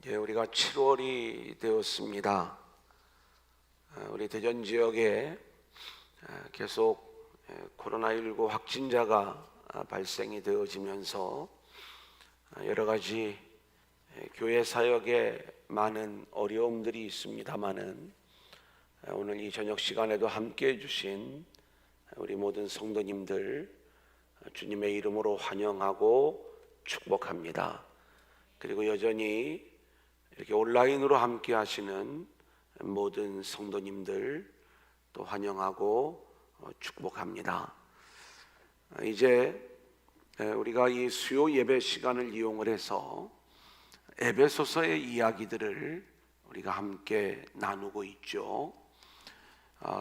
우리가 7월이 되었습니다. 우리 대전 지역에 계속 코로나19 확진자가 발생이 되어지면서 여러 가지 교회 사역에 많은 어려움들이 있습니다마는 오늘 이 저녁 시간에도 함께 해주신 우리 모든 성도님들 주님의 이름으로 환영하고 축복합니다. 그리고 여전히 이렇게 온라인으로 함께 하시는 모든 성도님들 또 환영하고 축복합니다. 이제 우리가 이 수요 예배 시간을 이용을 해서 에베소서의 이야기들을 우리가 함께 나누고 있죠.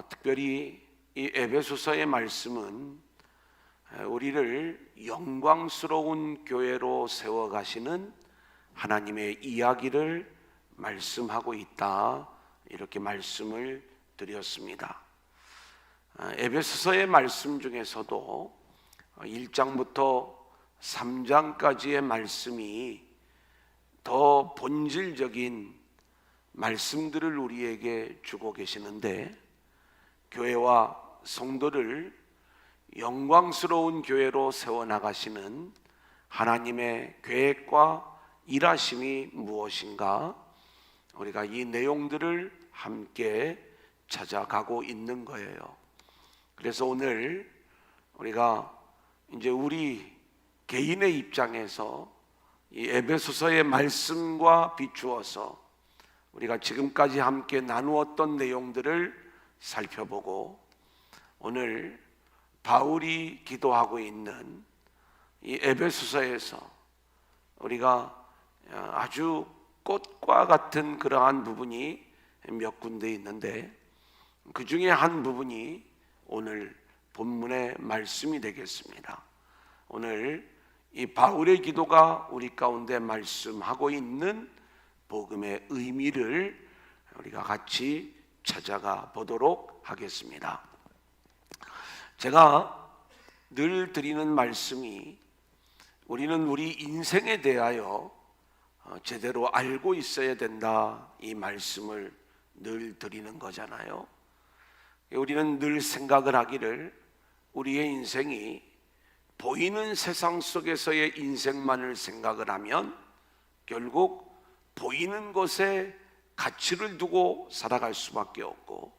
특별히 이 에베소서의 말씀은 우리를 영광스러운 교회로 세워가시는 하나님의 이야기를 말씀하고 있다, 이렇게 말씀을 드렸습니다. 에베소서의 말씀 중에서도 1장부터 3장까지의 말씀이 더 본질적인 말씀들을 우리에게 주고 계시는데, 교회와 성도를 영광스러운 교회로 세워나가시는 하나님의 계획과 일하심이 무엇인가, 우리가 이 내용들을 함께 찾아가고 있는 거예요. 그래서 오늘 우리가 이제 우리 개인의 입장에서 이 에베소서의 말씀과 비추어서 우리가 지금까지 함께 나누었던 내용들을 살펴보고, 오늘 바울이 기도하고 있는 이 에베소서에서 우리가 아주 꽃과 같은 그러한 부분이 몇 군데 있는데, 그 중에 한 부분이 오늘 본문의 말씀이 되겠습니다. 오늘 이 바울의 기도가 우리 가운데 말씀하고 있는 복음의 의미를 우리가 같이 찾아가 보도록 하겠습니다. 제가 늘 드리는 말씀이, 우리는 우리 인생에 대하여 제대로 알고 있어야 된다, 이 말씀을 늘 드리는 거잖아요. 우리는 늘 생각을 하기를, 우리의 인생이 보이는 세상 속에서의 인생만을 생각을 하면 결국 보이는 것에 가치를 두고 살아갈 수밖에 없고,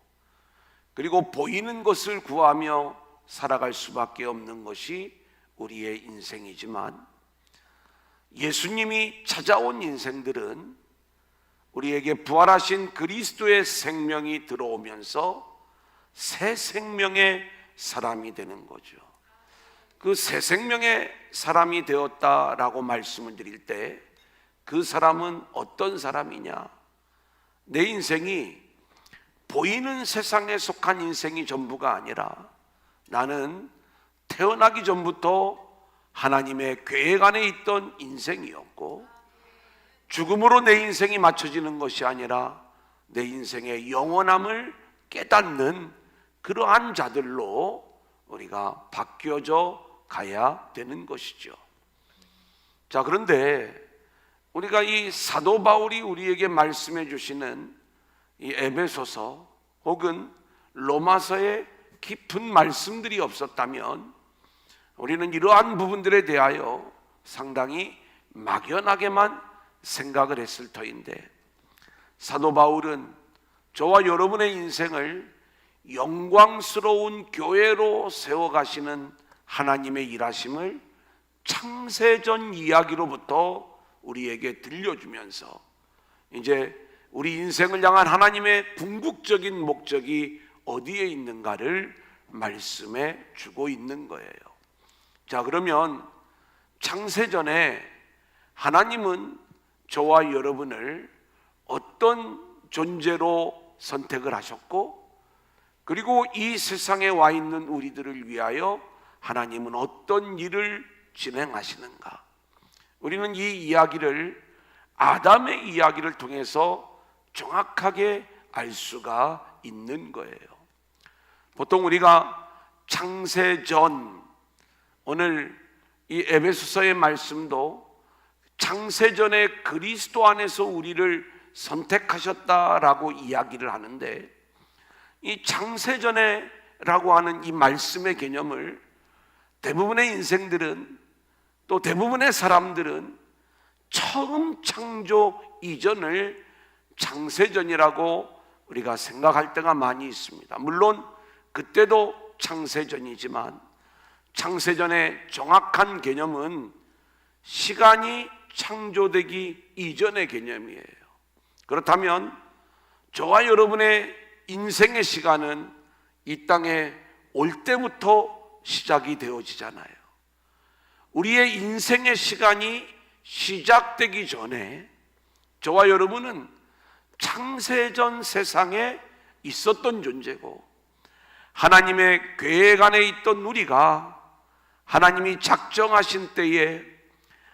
그리고 보이는 것을 구하며 살아갈 수밖에 없는 것이 우리의 인생이지만, 예수님이 찾아온 인생들은 우리에게 부활하신 그리스도의 생명이 들어오면서 새 생명의 사람이 되는 거죠. 그 새 생명의 사람이 되었다라고 말씀을 드릴 때, 그 사람은 어떤 사람이냐? 내 인생이 보이는 세상에 속한 인생이 전부가 아니라, 나는 태어나기 전부터 하나님의 계획 안에 있던 인생이었고, 죽음으로 내 인생이 맞춰지는 것이 아니라 내 인생의 영원함을 깨닫는 그러한 자들로 우리가 바뀌어져 가야 되는 것이죠. 자, 그런데 우리가 이 사도 바울이 우리에게 말씀해 주시는 이 에베소서 혹은 로마서의 깊은 말씀들이 없었다면 우리는 이러한 부분들에 대하여 상당히 막연하게만 생각을 했을 터인데, 사도 바울은 저와 여러분의 인생을 영광스러운 교회로 세워가시는 하나님의 일하심을 창세전 이야기로부터 우리에게 들려주면서, 이제 우리 인생을 향한 하나님의 궁극적인 목적이 어디에 있는가를 말씀해 주고 있는 거예요. 자, 그러면 창세전에 하나님은 저와 여러분을 어떤 존재로 선택을 하셨고, 그리고 이 세상에 와 있는 우리들을 위하여 하나님은 어떤 일을 진행하시는가? 우리는 이 이야기를, 아담의 이야기를 통해서 정확하게 알 수가 있는 거예요. 보통 우리가 창세전, 오늘 이 에베소서의 말씀도 창세전에 그리스도 안에서 우리를 선택하셨다라고 이야기를 하는데, 이 창세전에라고 하는 이 말씀의 개념을 대부분의 인생들은, 또 대부분의 사람들은 처음 창조 이전을 창세전이라고 우리가 생각할 때가 많이 있습니다. 물론 그때도 창세전이지만 창세전의 정확한 개념은 시간이 창조되기 이전의 개념이에요. 그렇다면 저와 여러분의 인생의 시간은 이 땅에 올 때부터 시작이 되어지잖아요. 우리의 인생의 시간이 시작되기 전에 저와 여러분은 창세전 세상에 있었던 존재고, 하나님의 계획 안에 있던 우리가 하나님이 작정하신 때에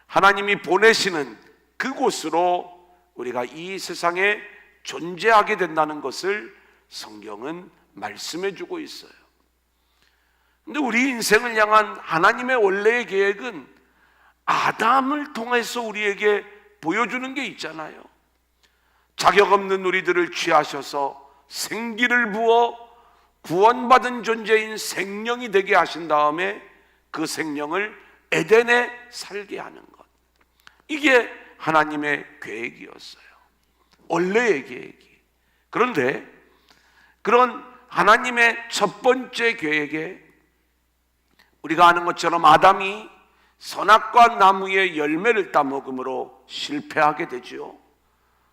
하나님이 보내시는 그곳으로 우리가 이 세상에 존재하게 된다는 것을 성경은 말씀해 주고 있어요. 근데 우리 인생을 향한 하나님의 원래의 계획은 아담을 통해서 우리에게 보여주는 게 있잖아요. 자격 없는 우리들을 취하셔서 생기를 부어 구원받은 존재인 생명이 되게 하신 다음에 그 생명을 에덴에 살게 하는 것, 이게 하나님의 계획이었어요. 원래의 계획이. 그런데 그런 하나님의 첫 번째 계획에 우리가 아는 것처럼 아담이 선악과 나무의 열매를 따먹음으로 실패하게 되죠.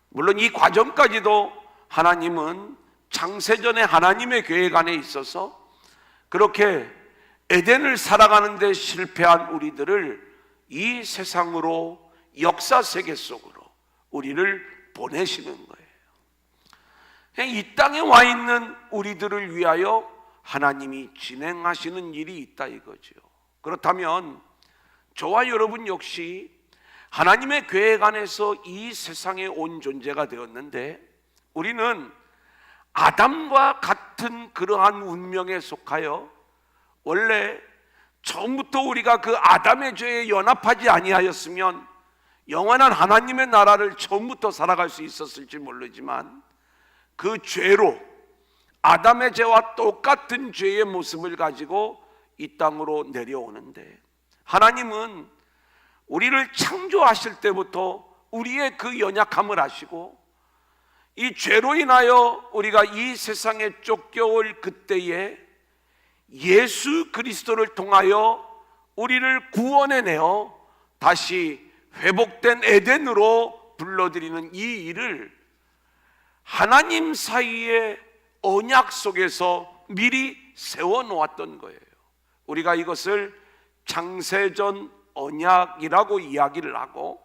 물론 이 과정까지도 하나님은 창세전에 하나님의 계획 안에 있어서 그렇게 에덴을 살아가는데 실패한 우리들을 이 세상으로, 역사 세계 속으로 우리를 보내시는 거예요. 이 땅에 와 있는 우리들을 위하여 하나님이 진행하시는 일이 있다 이거죠. 그렇다면 저와 여러분 역시 하나님의 계획 안에서 이 세상에 온 존재가 되었는데, 우리는 아담과 같은 그러한 운명에 속하여 원래 처음부터 우리가 그 아담의 죄에 연합하지 아니하였으면 영원한 하나님의 나라를 처음부터 살아갈 수 있었을지 모르지만, 그 죄로 아담의 죄와 똑같은 죄의 모습을 가지고 이 땅으로 내려오는데, 하나님은 우리를 창조하실 때부터 우리의 그 연약함을 아시고, 이 죄로 인하여 우리가 이 세상에 쫓겨올 그때에 예수 그리스도를 통하여 우리를 구원해내어 다시 회복된 에덴으로 불러들이는 이 일을 하나님 사이의 언약 속에서 미리 세워놓았던 거예요. 우리가 이것을 창세전 언약이라고 이야기를 하고,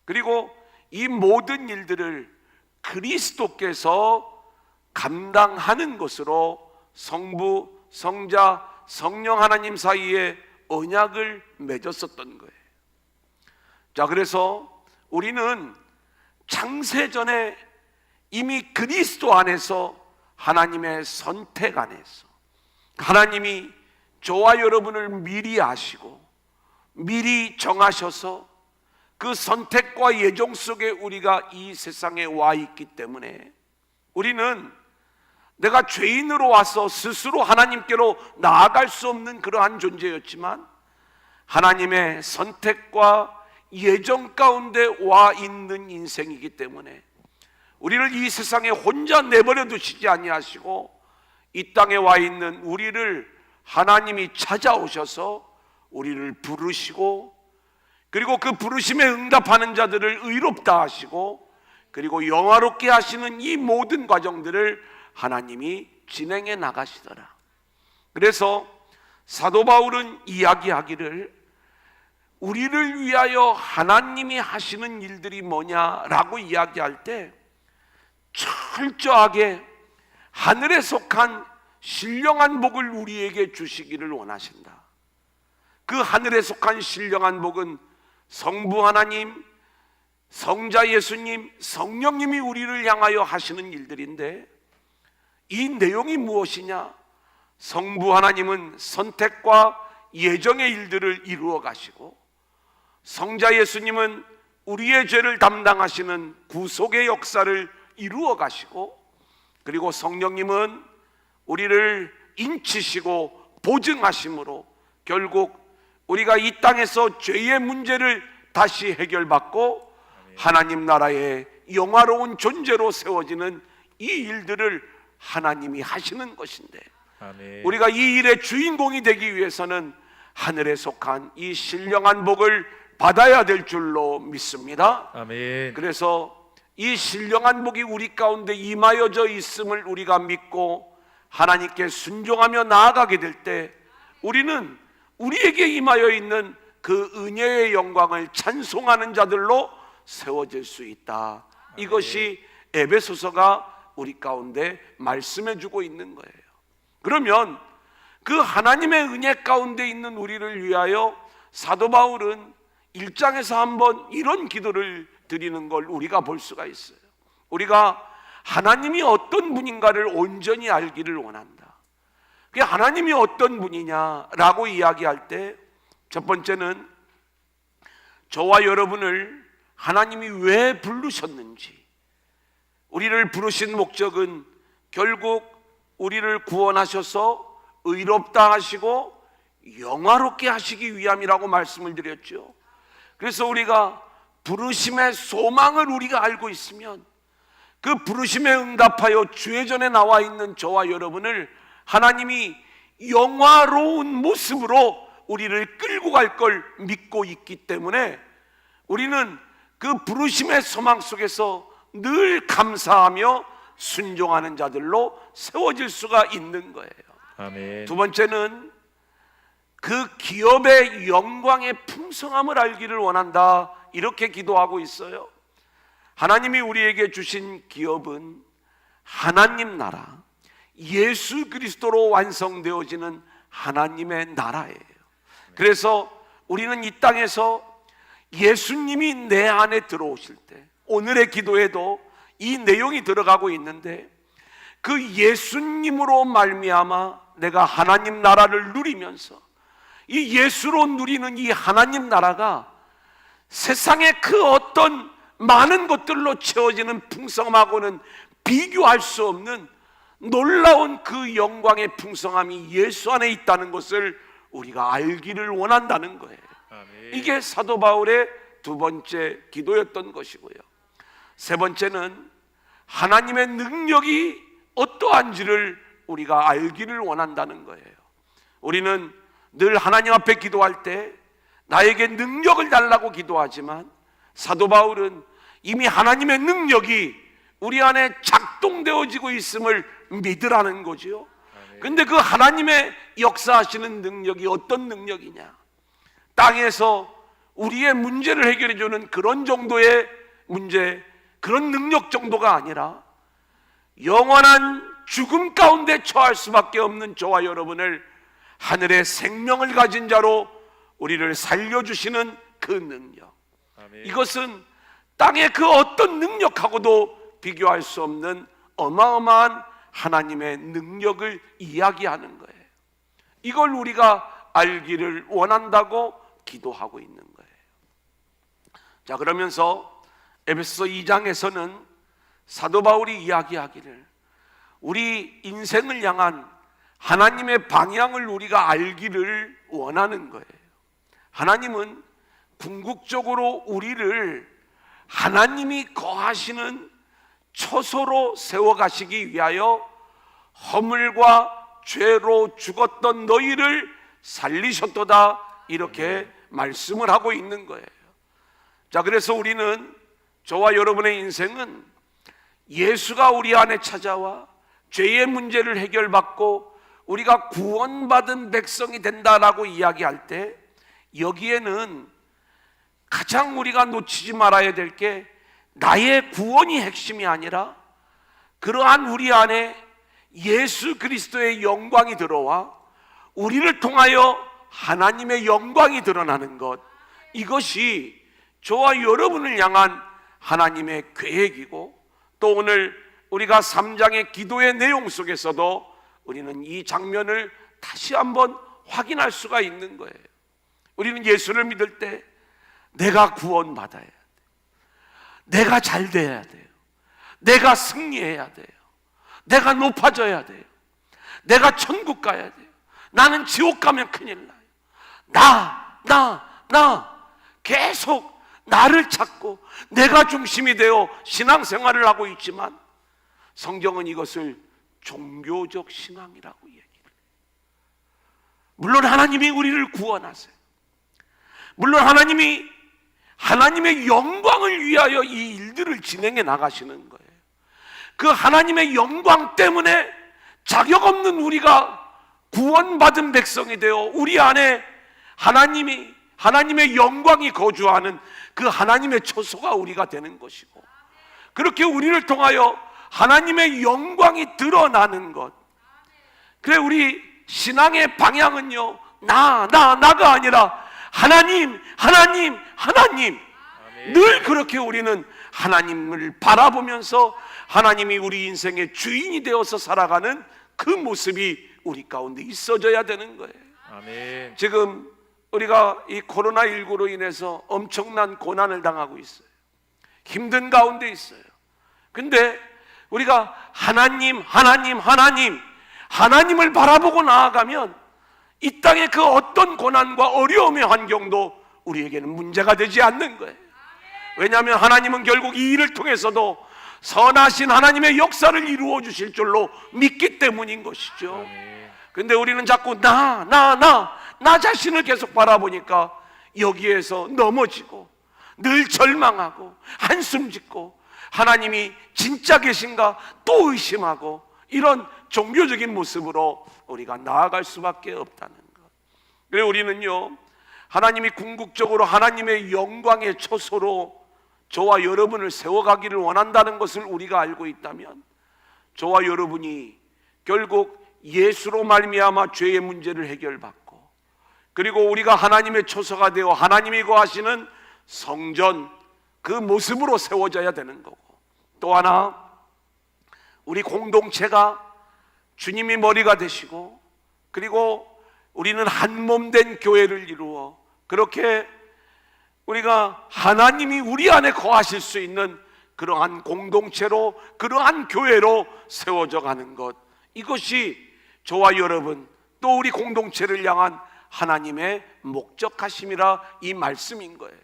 그리고 이 모든 일들을 그리스도께서 감당하는 것으로 성부, 성자, 성령 하나님 사이에 언약을 맺었었던 거예요. 자, 그래서 우리는 창세전에 이미 그리스도 안에서 하나님의 선택 안에서 하나님이 저와 여러분을 미리 아시고 미리 정하셔서 그 선택과 예정 속에 우리가 이 세상에 와 있기 때문에 우리는 내가 죄인으로 와서 스스로 하나님께로 나아갈 수 없는 그러한 존재였지만, 하나님의 선택과 예정 가운데 와 있는 인생이기 때문에 우리를 이 세상에 혼자 내버려 두시지 아니하시고 이 땅에 와 있는 우리를 하나님이 찾아오셔서 우리를 부르시고, 그리고 그 부르심에 응답하는 자들을 의롭다 하시고, 그리고 영화롭게 하시는 이 모든 과정들을 하나님이 진행해 나가시더라. 그래서 사도 바울은 이야기하기를, 우리를 위하여 하나님이 하시는 일들이 뭐냐라고 이야기할 때 철저하게 하늘에 속한 신령한 복을 우리에게 주시기를 원하신다. 그 하늘에 속한 신령한 복은 성부 하나님, 성자 예수님, 성령님이 우리를 향하여 하시는 일들인데, 이 내용이 무엇이냐? 성부 하나님은 선택과 예정의 일들을 이루어 가시고, 성자 예수님은 우리의 죄를 담당하시는 구속의 역사를 이루어 가시고, 그리고 성령님은 우리를 인치시고 보증하심으로 결국 우리가 이 땅에서 죄의 문제를 다시 해결받고 하나님 나라의 영화로운 존재로 세워지는 이 일들을 하나님이 하시는 것인데, 아멘. 우리가 이 일의 주인공이 되기 위해서는 하늘에 속한 이 신령한 복을 받아야 될 줄로 믿습니다. 아멘. 그래서 이 신령한 복이 우리 가운데 임하여져 있음을 우리가 믿고 하나님께 순종하며 나아가게 될 때, 우리는 우리에게 임하여 있는 그 은혜의 영광을 찬송하는 자들로 세워질 수 있다. 이것이 에베소서가 우리 가운데 말씀해 주고 있는 거예요. 그러면 그 하나님의 은혜 가운데 있는 우리를 위하여 사도 바울은 1장에서 한번 이런 기도를 드리는 걸 우리가 볼 수가 있어요. 우리가 하나님이 어떤 분인가를 온전히 알기를 원한다. 그게 하나님이 어떤 분이냐라고 이야기할 때, 첫 번째는 저와 여러분을 하나님이 왜 부르셨는지, 우리를 부르신 목적은 결국 우리를 구원하셔서 의롭다 하시고 영화롭게 하시기 위함이라고 말씀을 드렸죠. 그래서 우리가 부르심의 소망을 우리가 알고 있으면 그 부르심에 응답하여 주의 전에 나와 있는 저와 여러분을 하나님이 영화로운 모습으로 우리를 끌고 갈 걸 믿고 있기 때문에 우리는 그 부르심의 소망 속에서 늘 감사하며 순종하는 자들로 세워질 수가 있는 거예요. 아멘. 두 번째는 그 기업의 영광의 풍성함을 알기를 원한다. 이렇게 기도하고 있어요. 하나님이 우리에게 주신 기업은 하나님 나라, 예수 그리스도로 완성되어지는 하나님의 나라예요. 그래서 우리는 이 땅에서 예수님이 내 안에 들어오실 때, 오늘의 기도에도 이 내용이 들어가고 있는데, 그 예수님으로 말미암아 내가 하나님 나라를 누리면서 이 예수로 누리는 이 하나님 나라가 세상의 그 어떤 많은 것들로 채워지는 풍성함하고는 비교할 수 없는 놀라운 그 영광의 풍성함이 예수 안에 있다는 것을 우리가 알기를 원한다는 거예요. 아멘. 이게 사도 바울의 두 번째 기도였던 것이고요. 세 번째는 하나님의 능력이 어떠한지를 우리가 알기를 원한다는 거예요. 우리는 늘 하나님 앞에 기도할 때 나에게 능력을 달라고 기도하지만, 사도 바울은 이미 하나님의 능력이 우리 안에 작동되어지고 있음을 믿으라는 거죠. 근데 그 하나님의 역사하시는 능력이 어떤 능력이냐? 땅에서 우리의 문제를 해결해 주는 그런 정도의 문제, 그런 능력 정도가 아니라 영원한 죽음 가운데 처할 수밖에 없는 저와 여러분을 하늘의 생명을 가진 자로 우리를 살려주시는 그 능력. 아멘. 이것은 땅의 그 어떤 능력하고도 비교할 수 없는 어마어마한 하나님의 능력을 이야기하는 거예요. 이걸 우리가 알기를 원한다고 기도하고 있는 거예요. 자, 그러면서 에베소서 2장에서는 사도 바울이 이야기하기를 우리 인생을 향한 하나님의 방향을 우리가 알기를 원하는 거예요. 하나님은 궁극적으로 우리를 하나님이 거하시는 처소로 세워가시기 위하여 허물과 죄로 죽었던 너희를 살리셨도다, 이렇게 말씀을 하고 있는 거예요. 자, 그래서 우리는, 저와 여러분의 인생은 예수가 우리 안에 찾아와 죄의 문제를 해결받고 우리가 구원받은 백성이 된다라고 이야기할 때, 여기에는 가장 우리가 놓치지 말아야 될 게 나의 구원이 핵심이 아니라 그러한 우리 안에 예수 그리스도의 영광이 들어와 우리를 통하여 하나님의 영광이 드러나는 것, 이것이 저와 여러분을 향한 하나님의 계획이고, 또 오늘 우리가 3장의 기도의 내용 속에서도 우리는 이 장면을 다시 한번 확인할 수가 있는 거예요. 우리는 예수를 믿을 때 내가 구원받아야 돼, 내가 잘 돼야 돼요. 내가 승리해야 돼요. 내가 높아져야 돼요. 내가 천국 가야 돼요. 나는 지옥 가면 큰일 나요. 나 계속 나를 찾고 내가 중심이 되어 신앙생활을 하고 있지만 성경은 이것을 종교적 신앙이라고 얘기해요. 물론 하나님이 우리를 구원하세요. 물론 하나님이 하나님의 영광을 위하여 이 일들을 진행해 나가시는 거예요. 그 하나님의 영광 때문에 자격 없는 우리가 구원받은 백성이 되어 우리 안에 하나님의 영광이 거주하는 그 하나님의 처소가 우리가 되는 것이고, 그렇게 우리를 통하여 하나님의 영광이 드러나는 것. 그래, 우리 신앙의 방향은요, 나가 아니라 하나님. 늘 그렇게 우리는 하나님을 바라보면서 하나님이 우리 인생의 주인이 되어서 살아가는 그 모습이 우리 가운데 있어져야 되는 거예요. 아멘. 지금 우리가 이 코로나19로 인해서 엄청난 고난을 당하고 있어요. 힘든 가운데 있어요. 근데 우리가 하나님을 바라보고 나아가면 이 땅의 그 어떤 고난과 어려움의 환경도 우리에게는 문제가 되지 않는 거예요. 왜냐하면 하나님은 결국 이 일을 통해서도 선하신 하나님의 역사를 이루어 주실 줄로 믿기 때문인 것이죠. 근데 우리는 자꾸 나 자신을 계속 바라보니까 여기에서 넘어지고 늘 절망하고 한숨 짓고 하나님이 진짜 계신가 또 의심하고 이런 종교적인 모습으로 우리가 나아갈 수밖에 없다는 것. 그래서 우리는요, 하나님이 궁극적으로 하나님의 영광의 처소로 저와 여러분을 세워가기를 원한다는 것을 우리가 알고 있다면, 저와 여러분이 결국 예수로 말미암아 죄의 문제를 해결받고, 그리고 우리가 하나님의 처소가 되어 하나님이 거하시는 성전, 그 모습으로 세워져야 되는 거고, 또 하나 우리 공동체가 주님이 머리가 되시고, 그리고 우리는 한 몸 된 교회를 이루어 그렇게 우리가 하나님이 우리 안에 거하실 수 있는 그러한 공동체로, 그러한 교회로 세워져 가는 것, 이것이 저와 여러분 또 우리 공동체를 향한 하나님의 목적하심이라 이 말씀인 거예요.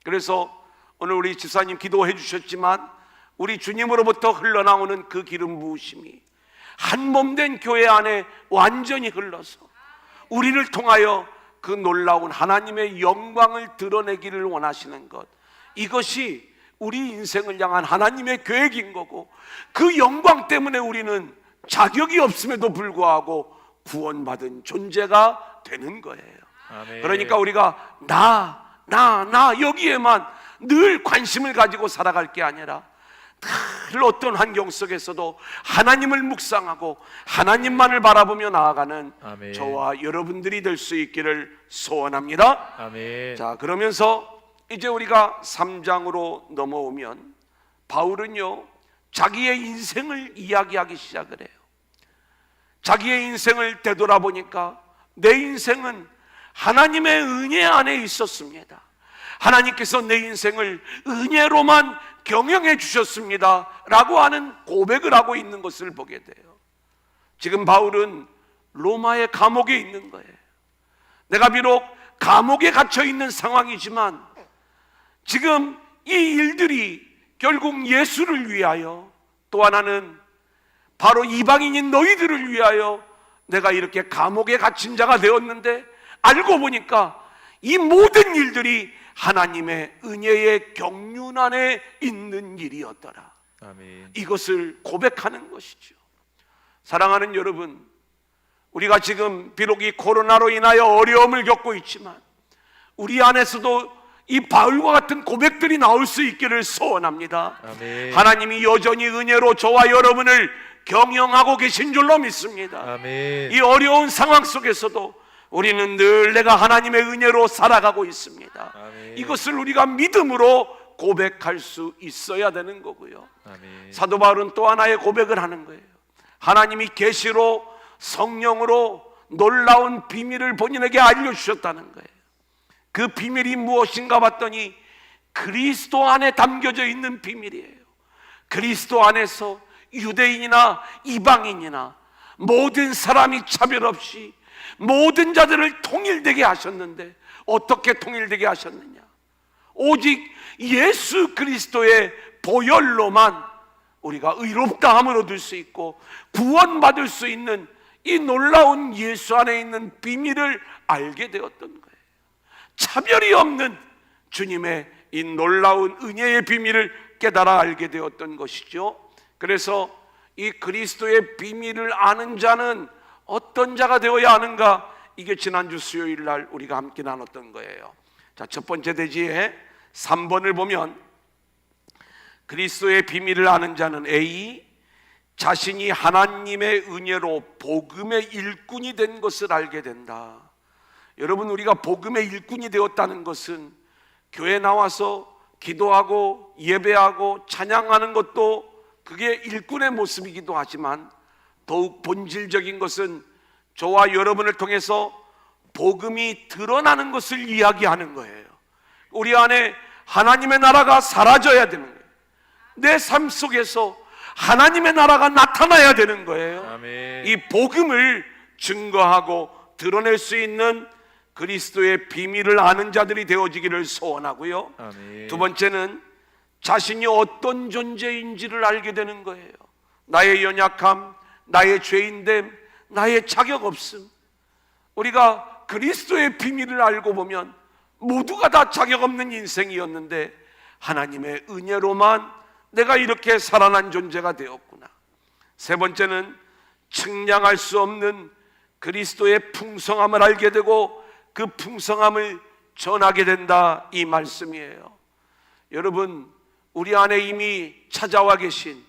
그래서 오늘 우리 집사님 기도해 주셨지만 우리 주님으로부터 흘러나오는 그 기름 부으심이 한 몸 된 교회 안에 완전히 흘러서 우리를 통하여 그 놀라운 하나님의 영광을 드러내기를 원하시는 것, 이것이 우리 인생을 향한 하나님의 계획인 거고, 그 영광 때문에 우리는 자격이 없음에도 불구하고 구원받은 존재가 되는 거예요. 아멘. 그러니까 우리가 나 여기에만 늘 관심을 가지고 살아갈 게 아니라 늘 어떤 환경 속에서도 하나님을 묵상하고 하나님만을 바라보며 나아가는 아멘. 저와 여러분들이 될 수 있기를 소원합니다. 아멘. 자, 그러면서 이제 우리가 3장으로 넘어오면 바울은요, 자기의 인생을 이야기하기 시작을 해요. 자기의 인생을 되돌아보니까 내 인생은 하나님의 은혜 안에 있었습니다. 하나님께서 내 인생을 은혜로만 경영해 주셨습니다 라고 하는 고백을 하고 있는 것을 보게 돼요. 지금 바울은 로마의 감옥에 있는 거예요. 내가 비록 감옥에 갇혀 있는 상황이지만 지금 이 일들이 결국 예수를 위하여, 또 하나는 바로 이방인인 너희들을 위하여 내가 이렇게 감옥에 갇힌 자가 되었는데, 알고 보니까 이 모든 일들이 하나님의 은혜의 경륜 안에 있는 일이었더라. 아멘. 이것을 고백하는 것이죠. 사랑하는 여러분, 우리가 지금 비록 이 코로나로 인하여 어려움을 겪고 있지만 우리 안에서도 이 바울과 같은 고백들이 나올 수 있기를 소원합니다. 아멘. 하나님이 여전히 은혜로 저와 여러분을 경영하고 계신 줄로 믿습니다. 아멘. 이 어려운 상황 속에서도 우리는 늘 내가 하나님의 은혜로 살아가고 있습니다. 아멘. 이것을 우리가 믿음으로 고백할 수 있어야 되는 거고요. 아멘. 사도 바울은 또 하나의 고백을 하는 거예요. 하나님이 계시로 성령으로 놀라운 비밀을 본인에게 알려주셨다는 거예요. 그 비밀이 무엇인가 봤더니 그리스도 안에 담겨져 있는 비밀이에요. 그리스도 안에서 유대인이나 이방인이나 모든 사람이 차별 없이 모든 자들을 통일되게 하셨는데, 어떻게 통일되게 하셨느냐? 오직 예수 그리스도의 보혈로만 우리가 의롭다함을 얻을 수 있고 구원받을 수 있는 이 놀라운 예수 안에 있는 비밀을 알게 되었던 거예요. 차별이 없는 주님의 이 놀라운 은혜의 비밀을 깨달아 알게 되었던 것이죠. 그래서 이 그리스도의 비밀을 아는 자는 어떤 자가 되어야 하는가? 이게 지난주 수요일 날 우리가 함께 나눴던 거예요. 자, 첫 번째 대지에 3번을 보면 그리스도의 비밀을 아는 자는 A, 자신이 하나님의 은혜로 복음의 일꾼이 된 것을 알게 된다. 여러분, 우리가 복음의 일꾼이 되었다는 것은 교회 나와서 기도하고 예배하고 찬양하는 것도 그게 일꾼의 모습이기도 하지만, 더욱 본질적인 것은 저와 여러분을 통해서 복음이 드러나는 것을 이야기하는 거예요. 우리 안에 하나님의 나라가 사라져야 되는 거예요. 내 삶 속에서 하나님의 나라가 나타나야 되는 거예요. 아멘. 이 복음을 증거하고 드러낼 수 있는 그리스도의 비밀을 아는 자들이 되어지기를 소원하고요. 아멘. 두 번째는 자신이 어떤 존재인지를 알게 되는 거예요. 나의 연약함, 나의 죄인됨, 나의 자격 없음. 우리가 그리스도의 비밀을 알고 보면 모두가 다 자격 없는 인생이었는데 하나님의 은혜로만 내가 이렇게 살아난 존재가 되었구나. 세 번째는 측량할 수 없는 그리스도의 풍성함을 알게 되고 그 풍성함을 전하게 된다, 이 말씀이에요. 여러분, 우리 안에 이미 찾아와 계신,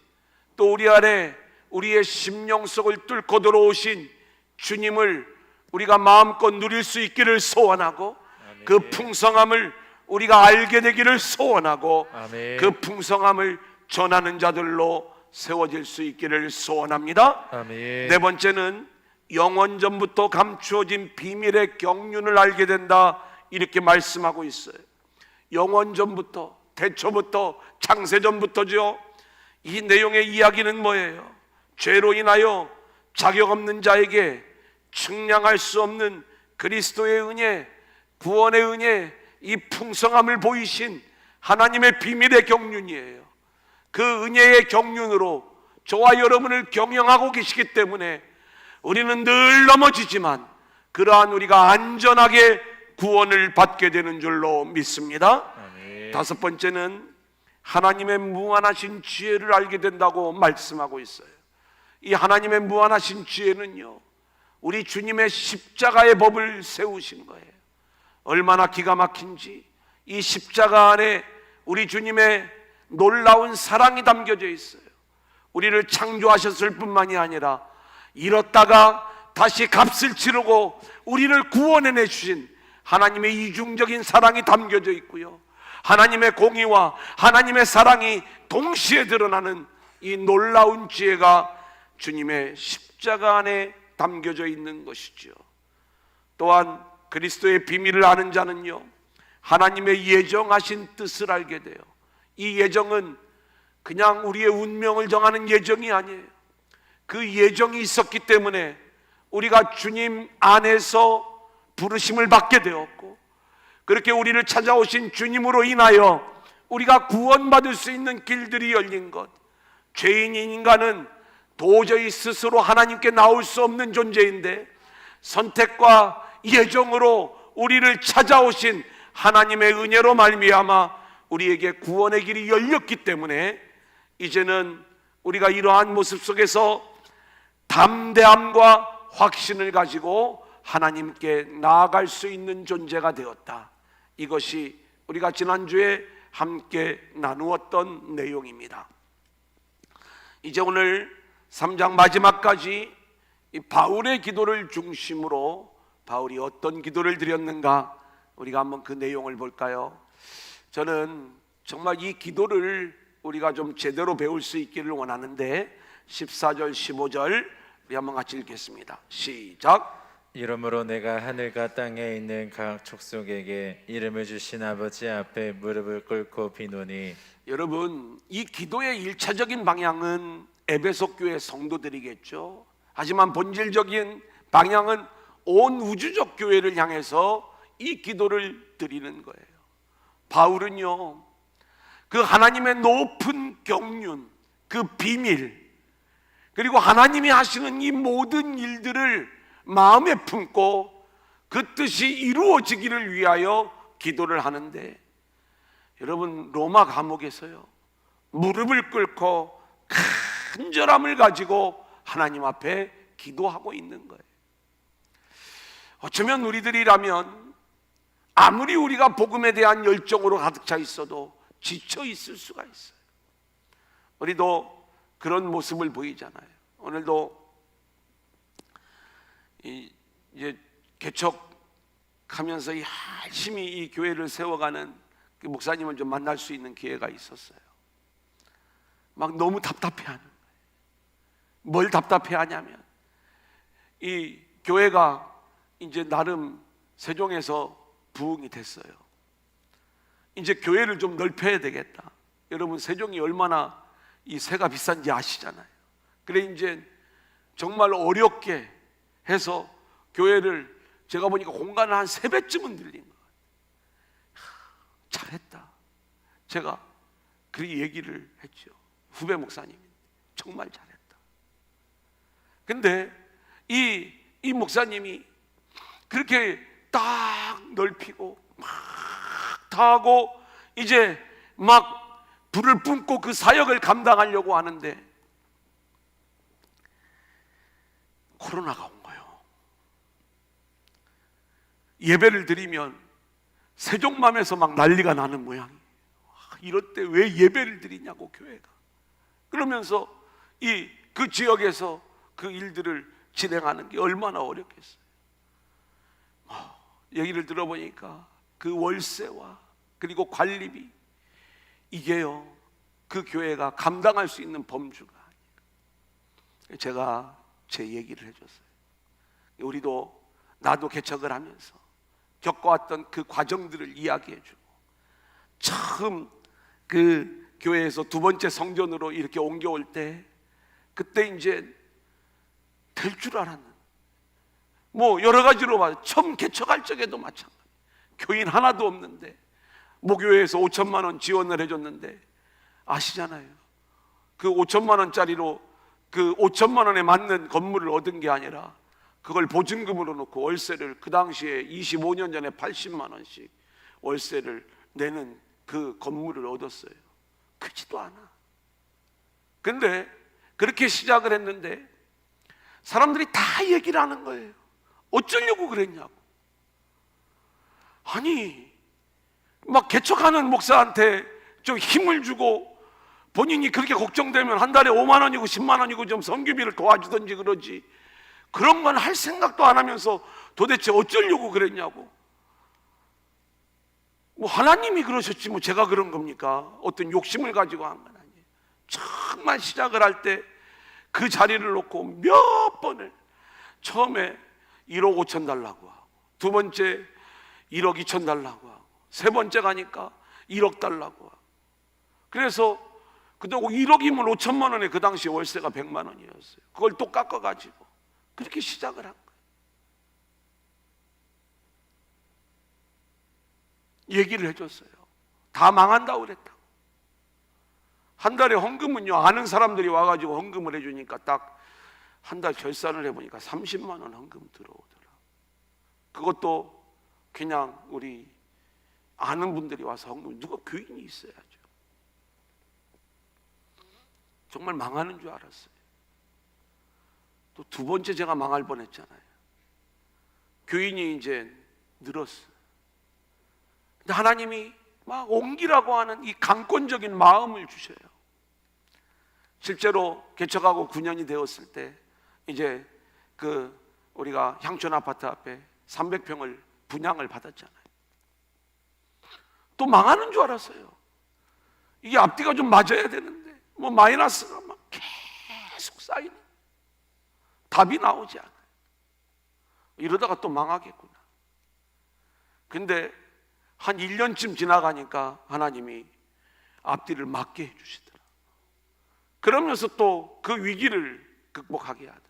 또 우리 안에 우리의 심령 속을 뚫고 들어오신 주님을 우리가 마음껏 누릴 수 있기를 소원하고, 아멘. 그 풍성함을 우리가 알게 되기를 소원하고, 아멘. 그 풍성함을 전하는 자들로 세워질 수 있기를 소원합니다. 아멘. 네 번째는 영원전부터 감추어진 비밀의 경륜을 알게 된다, 이렇게 말씀하고 있어요. 영원전부터, 태초부터, 창세전부터죠. 이 내용의 이야기는 뭐예요? 죄로 인하여 자격 없는 자에게 측량할 수 없는 그리스도의 은혜, 구원의 은혜, 이 풍성함을 보이신 하나님의 비밀의 경륜이에요. 그 은혜의 경륜으로 저와 여러분을 경영하고 계시기 때문에 우리는 늘 넘어지지만 그러한 우리가 안전하게 구원을 받게 되는 줄로 믿습니다. 아멘. 다섯 번째는 하나님의 무한하신 지혜를 알게 된다고 말씀하고 있어요. 이 하나님의 무한하신 지혜는요, 우리 주님의 십자가의 법을 세우신 거예요. 얼마나 기가 막힌지, 이 십자가 안에 우리 주님의 놀라운 사랑이 담겨져 있어요. 우리를 창조하셨을 뿐만이 아니라 잃었다가 다시 값을 치르고 우리를 구원해내 주신 하나님의 이중적인 사랑이 담겨져 있고요, 하나님의 공의와 하나님의 사랑이 동시에 드러나는 이 놀라운 지혜가 주님의 십자가 안에 담겨져 있는 것이죠. 또한 그리스도의 비밀을 아는 자는요, 하나님의 예정하신 뜻을 알게 돼요. 이 예정은 그냥 우리의 운명을 정하는 예정이 아니에요. 그 예정이 있었기 때문에 우리가 주님 안에서 부르심을 받게 되었고, 그렇게 우리를 찾아오신 주님으로 인하여 우리가 구원받을 수 있는 길들이 열린 것. 죄인인 인간은 도저히 스스로 하나님께 나올 수 없는 존재인데 선택과 예정으로 우리를 찾아오신 하나님의 은혜로 말미암아 우리에게 구원의 길이 열렸기 때문에 이제는 우리가 이러한 모습 속에서 담대함과 확신을 가지고 하나님께 나아갈 수 있는 존재가 되었다. 이것이 우리가 지난주에 함께 나누었던 내용입니다. 이제 오늘 3장 마지막까지 이 바울의 기도를 중심으로 바울이 어떤 기도를 드렸는가, 우리가 한번 그 내용을 볼까요? 저는 정말 이 기도를 우리가 좀 제대로 배울 수 있기를 원하는데 14절 15절 우리 한번 같이 읽겠습니다. 시작. 이러므로 내가 하늘과 땅에 있는 각 족속에게 이름을 주신 아버지 앞에 무릎을 꿇고 비노니. 여러분, 이 기도의 일차적인 방향은 에베소 교회 성도들이겠죠. 하지만 본질적인 방향은 온 우주적 교회를 향해서 이 기도를 드리는 거예요. 바울은요, 그 하나님의 높은 경륜, 그 비밀, 그리고 하나님이 하시는 이 모든 일들을 마음에 품고 그 뜻이 이루어지기를 위하여 기도를 하는데, 여러분, 로마 감옥에서요 무릎을 꿇고 간절함을 가지고 하나님 앞에 기도하고 있는 거예요. 어쩌면 우리들이라면 아무리 우리가 복음에 대한 열정으로 가득 차 있어도 지쳐 있을 수가 있어요. 우리도 그런 모습을 보이잖아요. 오늘도 이제 개척하면서 열심히 이 교회를 세워가는 그 목사님을 좀 만날 수 있는 기회가 있었어요. 막 너무 답답해하는 거예요. 뭘 답답해하냐면, 이 교회가 이제 나름 세종에서 부흥이 됐어요. 이제 교회를 좀 넓혀야 되겠다. 여러분, 세종이 얼마나 이 세가 비싼지 아시잖아요. 그래 이제 정말 어렵게 해서 교회를, 제가 보니까 공간을 한 3배쯤은 늘린 거예요. 잘했다. 제가 그 얘기를 했죠. 후배 목사님이 정말 잘했다. 근데 이 목사님이 그렇게 딱 넓히고 막 다 하고 이제 막 불을 뿜고 그 사역을 감당하려고 하는데 코로나가 온 거예요. 예배를 드리면 세종맘에서 막 난리가 나는 모양이에요. 이럴 때 왜 예배를 드리냐고, 교회가. 그러면서 그 지역에서 그 일들을 진행하는 게 얼마나 어렵겠어요. 얘기를 들어보니까 그 월세와 그리고 관리비, 이게요 그 교회가 감당할 수 있는 범주가 아니에요. 제가 제 얘기를 해줬어요. 우리도, 나도 개척을 하면서 겪어왔던 그 과정들을 이야기해주고, 처음 그 교회에서 2번째 성전으로 이렇게 옮겨올 때, 그때 이제 될 줄 알았는, 뭐 여러 가지로 봐요. 처음 개척할 적에도 마찬가지. 교인 하나도 없는데 모교회에서 5천만 원 지원을 해줬는데, 아시잖아요. 그 5천만 원짜리로 그 5천만 원에 맞는 건물을 얻은 게 아니라 그걸 보증금으로 놓고 월세를, 그 당시에 25년 전에 80만 원씩 월세를 내는 그 건물을 얻었어요. 크지도 않아. 근데 그렇게 시작을 했는데 사람들이 다 얘기를 하는 거예요. 어쩌려고 그랬냐고. 아니, 막 개척하는 목사한테 좀 힘을 주고, 본인이 그렇게 걱정되면 한 달에 5만 원이고 10만 원이고 좀 선교비를 도와주든지 그러지, 그런 건 할 생각도 안 하면서 도대체 어쩌려고 그랬냐고. 뭐 하나님이 그러셨지 뭐 제가 그런 겁니까? 어떤 욕심을 가지고 한 건 아니에요. 정말 시작을 할 때 그 자리를 놓고 몇 번을, 처음에 1억 5천 달라고 하고, 2번째 1억 2천 달라고 하고, 3번째 가니까 1억 달라고 하고. 그래서 그때 1억이면 5천만 원에 그 당시 월세가 100만 원이었어요. 그걸 또 깎아가지고 그렇게 시작을 한 거예요. 얘기를 해줬어요. 다 망한다고 그랬다고. 한 달에 헌금은요, 아는 사람들이 와가지고 헌금을 해주니까 딱 한 달 결산을 해보니까 30만 원 헌금 들어오더라. 그것도 그냥 우리 아는 분들이 와서 헌금, 누가 교인이 있어야죠. 정말 망하는 줄 알았어요. 또 2번째 제가 망할 뻔했잖아요. 교인이 이제 늘었어요. 근데 하나님이 막 옮기라고 하는 이 강권적인 마음을 주셔요. 실제로 개척하고 9년이 되었을 때 이제 그 우리가 향촌 아파트 앞에 300평을 분양을 받았잖아요. 또 망하는 줄 알았어요. 이게 앞뒤가 좀 맞아야 되는데 뭐 마이너스가 막 계속 쌓이는, 답이 나오지 않아요. 이러다가 또 망하겠구나. 근데 한 1년쯤 지나가니까 하나님이 앞뒤를 맞게 해주시더라. 그러면서 또 그 위기를 극복하게 하더라.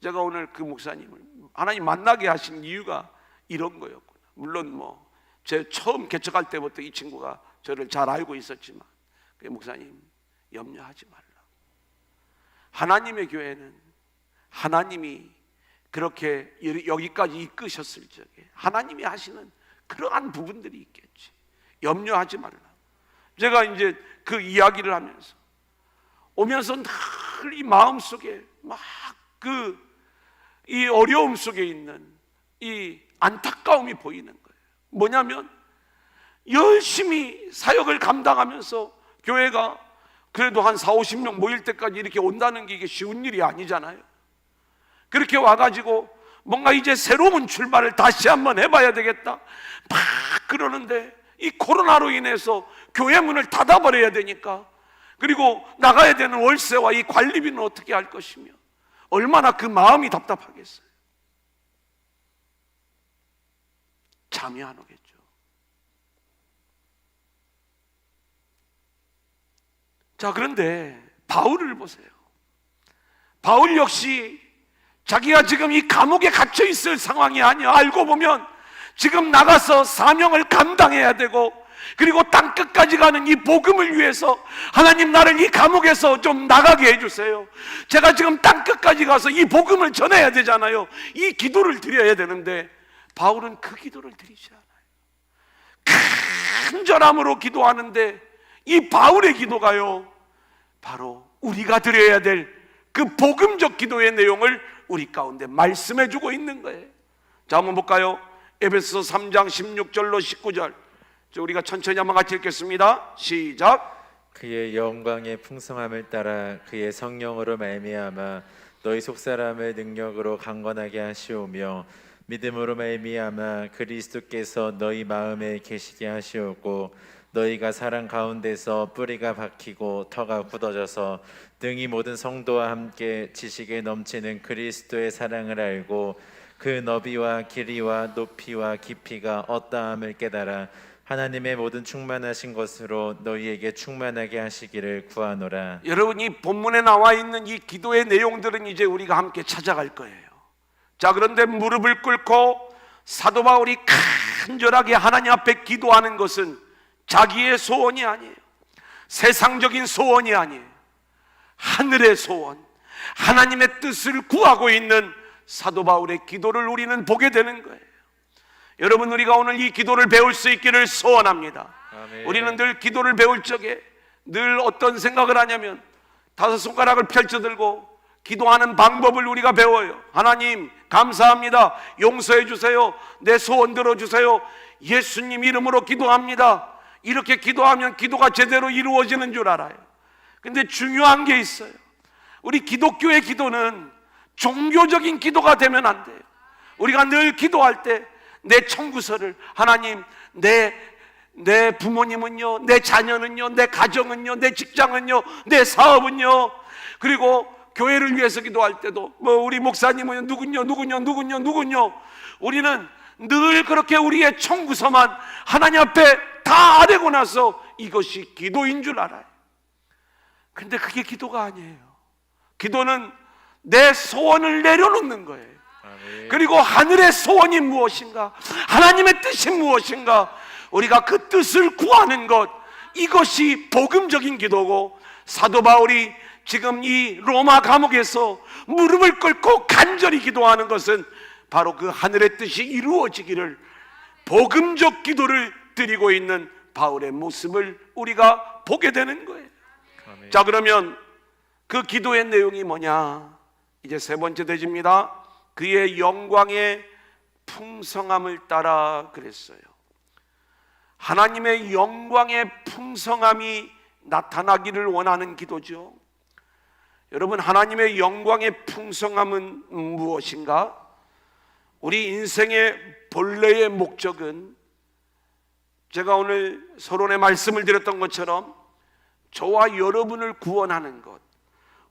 제가 오늘 그 목사님을 하나님 만나게 하신 이유가 이런 거였구나. 물론 제 처음 개척할 때부터 이 친구가 저를 잘 알고 있었지만, 그 목사님 염려하지 말라. 하나님의 교회는 하나님이 그렇게 여기까지 이끄셨을 적에 하나님이 하시는 그러한 부분들이 있겠지. 염려하지 말라. 제가 이제 그 이야기를 하면서 오면서 늘 이 마음 속에 막 이 어려움 속에 있는 이 안타까움이 보이는 거예요. 뭐냐면 열심히 사역을 감당하면서 교회가 그래도 한 40-50명 모일 때까지 이렇게 온다는 게 이게 쉬운 일이 아니잖아요. 그렇게 와가지고 뭔가 이제 새로운 출발을 다시 한번 해봐야 되겠다 막 그러는데, 이 코로나로 인해서 교회 문을 닫아버려야 되니까, 그리고 나가야 되는 월세와 이 관리비는 어떻게 할 것이며, 얼마나 그 마음이 답답하겠어요. 잠이 안 오겠죠. 자, 그런데 바울을 보세요. 바울 역시 자기가 지금 이 감옥에 갇혀 있을 상황이 아니야. 알고 보면 지금 나가서 사명을 감당해야 되고, 그리고 땅끝까지 가는 이 복음을 위해서 하나님 나를 이 감옥에서 좀 나가게 해주세요. 제가 지금 땅끝까지 가서 이 복음을 전해야 되잖아요. 이 기도를 드려야 되는데 바울은 그 기도를 드리지 않아요. 간절함으로 기도하는데 이 바울의 기도가요, 바로 우리가 드려야 될 그 복음적 기도의 내용을 우리 가운데 말씀해 주고 있는 거예요. 자, 한번 볼까요? 에베소 3장 16절로 19절. 우리가 천천히 한번 같이 읽겠습니다. 시작. 그의 영광의 풍성함을 따라 그의 성령으로 말미암아 너희 속사람을 능력으로 강건하게 하시오며, 믿음으로 말미암아 그리스도께서 너희 마음에 계시게 하시오고, 너희가 사랑 가운데서 뿌리가 박히고 터가 굳어져서 등이 모든 성도와 함께 지식에 넘치는 그리스도의 사랑을 알고 그 너비와 길이와 높이와 깊이가 어떠함을 깨달아 하나님의 모든 충만하신 것으로 너희에게 충만하게 하시기를 구하노라. 여러분, 이 본문에 나와 있는 이 기도의 내용들은 이제 우리가 함께 찾아갈 거예요. 자, 그런데 무릎을 꿇고 사도 바울이 간절하게 하나님 앞에 기도하는 것은 자기의 소원이 아니에요. 세상적인 소원이 아니에요. 하늘의 소원, 하나님의 뜻을 구하고 있는 사도 바울의 기도를 우리는 보게 되는 거예요. 여러분, 우리가 오늘 이 기도를 배울 수 있기를 소원합니다. 아멘. 우리는 늘 기도를 배울 적에 늘 어떤 생각을 하냐면, 5손가락을 펼쳐들고 기도하는 방법을 우리가 배워요. 하나님 감사합니다, 용서해 주세요, 내 소원 들어주세요, 예수님 이름으로 기도합니다. 이렇게 기도하면 기도가 제대로 이루어지는 줄 알아요. 근데 중요한 게 있어요. 우리 기독교의 기도는 종교적인 기도가 되면 안 돼요. 우리가 늘 기도할 때 내 청구서를, 하나님 내 부모님은요, 내 자녀는요, 내 가정은요, 내 직장은요, 내 사업은요, 그리고 교회를 위해서 기도할 때도 우리 목사님은 누군요. 우리는 늘 그렇게 우리의 청구서만 하나님 앞에 다 아뢰고 나서 이것이 기도인 줄 알아요. 근데 그게 기도가 아니에요. 기도는 내 소원을 내려놓는 거예요. 아멘. 그리고 하늘의 소원이 무엇인가, 하나님의 뜻이 무엇인가, 우리가 그 뜻을 구하는 것, 이것이 복음적인 기도고, 사도 바울이 지금 이 로마 감옥에서 무릎을 꿇고 간절히 기도하는 것은 바로 그 하늘의 뜻이 이루어지기를, 복음적 기도를 드리고 있는 바울의 모습을 우리가 보게 되는 거예요. 아멘. 자, 그러면 그 기도의 내용이 뭐냐? 이제 세 번째 대지입니다. 그의 영광의 풍성함을 따라 그랬어요. 하나님의 영광의 풍성함이 나타나기를 원하는 기도죠. 여러분, 하나님의 영광의 풍성함은 무엇인가? 우리 인생의 본래의 목적은, 제가 오늘 서론에 말씀을 드렸던 것처럼 저와 여러분을 구원하는 것,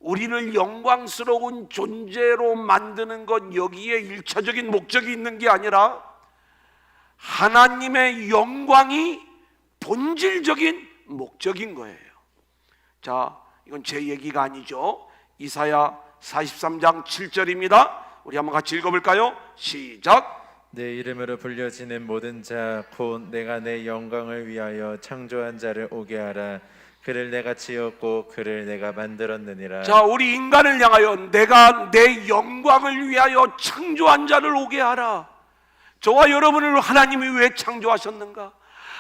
우리를 영광스러운 존재로 만드는 것, 여기에 일차적인 목적이 있는 게 아니라 하나님의 영광이 본질적인 목적인 거예요. 자, 이건 제 얘기가 아니죠. 이사야 43장 7절입니다. 우리 한번 같이 읽어볼까요? 시작. 내 이름으로 불려지는 모든 자 곧 내가 내 영광을 위하여 창조한 자를 오게 하라. 그를 내가 지었고 그를 내가 만들었느니라. 자, 우리 인간을 향하여 내가 내 영광을 위하여 창조한 자를 오게 하라. 저와 여러분을 하나님이 왜 창조하셨는가?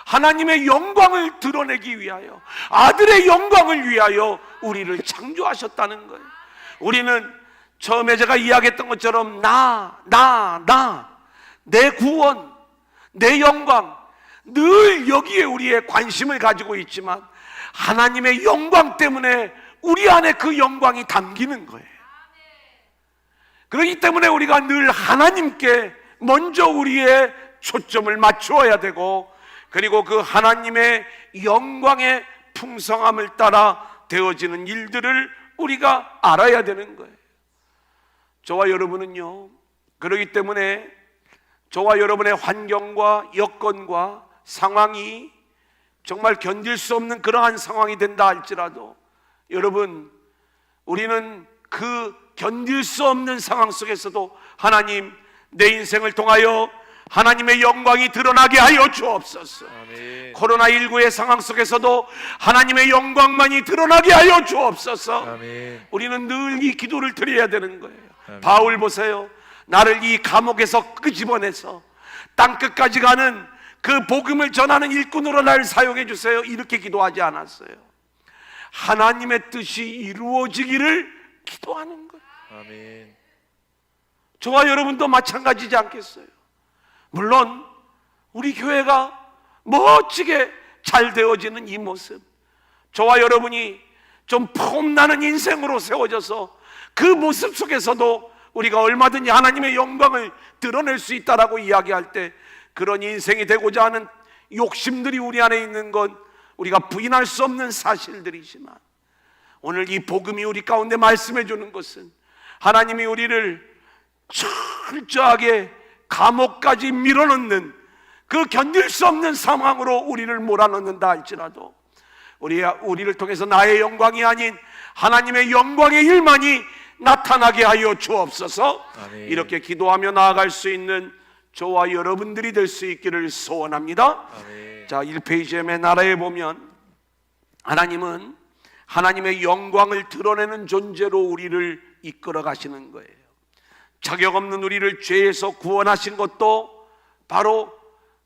하나님의 영광을 드러내기 위하여, 아들의 영광을 위하여 우리를 창조하셨다는 거예요. 우리는 처음에 제가 이야기했던 것처럼 내 구원, 내 영광, 늘 여기에 우리의 관심을 가지고 있지만 하나님의 영광 때문에 우리 안에 그 영광이 담기는 거예요. 그렇기 때문에 우리가 늘 하나님께 먼저 우리의 초점을 맞추어야 되고, 그리고 그 하나님의 영광의 풍성함을 따라 되어지는 일들을 우리가 알아야 되는 거예요. 저와 여러분은요, 그렇기 때문에 저와 여러분의 환경과 여건과 상황이 정말 견딜 수 없는 그러한 상황이 된다 할지라도, 여러분, 우리는 그 견딜 수 없는 상황 속에서도 하나님, 내 인생을 통하여 하나님의 영광이 드러나게 하여 주옵소서. 아멘. 코로나19의 상황 속에서도 하나님의 영광만이 드러나게 하여 주옵소서. 아멘. 우리는 늘 이 기도를 드려야 되는 거예요. 아멘. 바울 보세요. 나를 이 감옥에서 끄집어내서 땅끝까지 가는 그 복음을 전하는 일꾼으로 나를 사용해 주세요. 이렇게 기도하지 않았어요. 하나님의 뜻이 이루어지기를 기도하는 거예요. 아멘. 저와 여러분도 마찬가지지 않겠어요? 물론 우리 교회가 멋지게 잘 되어지는 이 모습, 저와 여러분이 좀 폼나는 인생으로 세워져서 그 모습 속에서도 우리가 얼마든지 하나님의 영광을 드러낼 수 있다라고 이야기할 때, 그런 인생이 되고자 하는 욕심들이 우리 안에 있는 건 우리가 부인할 수 없는 사실들이지만, 오늘 이 복음이 우리 가운데 말씀해 주는 것은 하나님이 우리를 철저하게 감옥까지 밀어넣는, 그 견딜 수 없는 상황으로 우리를 몰아넣는다 할지라도 우리를 통해서 나의 영광이 아닌 하나님의 영광의 일만이 나타나게 하여 주옵소서. 아멘. 이렇게 기도하며 나아갈 수 있는 저와 여러분들이 될 수 있기를 소원합니다. 아멘. 자, 1페이지의 맨 아래에 보면 하나님은 하나님의 영광을 드러내는 존재로 우리를 이끌어 가시는 거예요. 자격 없는 우리를 죄에서 구원하신 것도 바로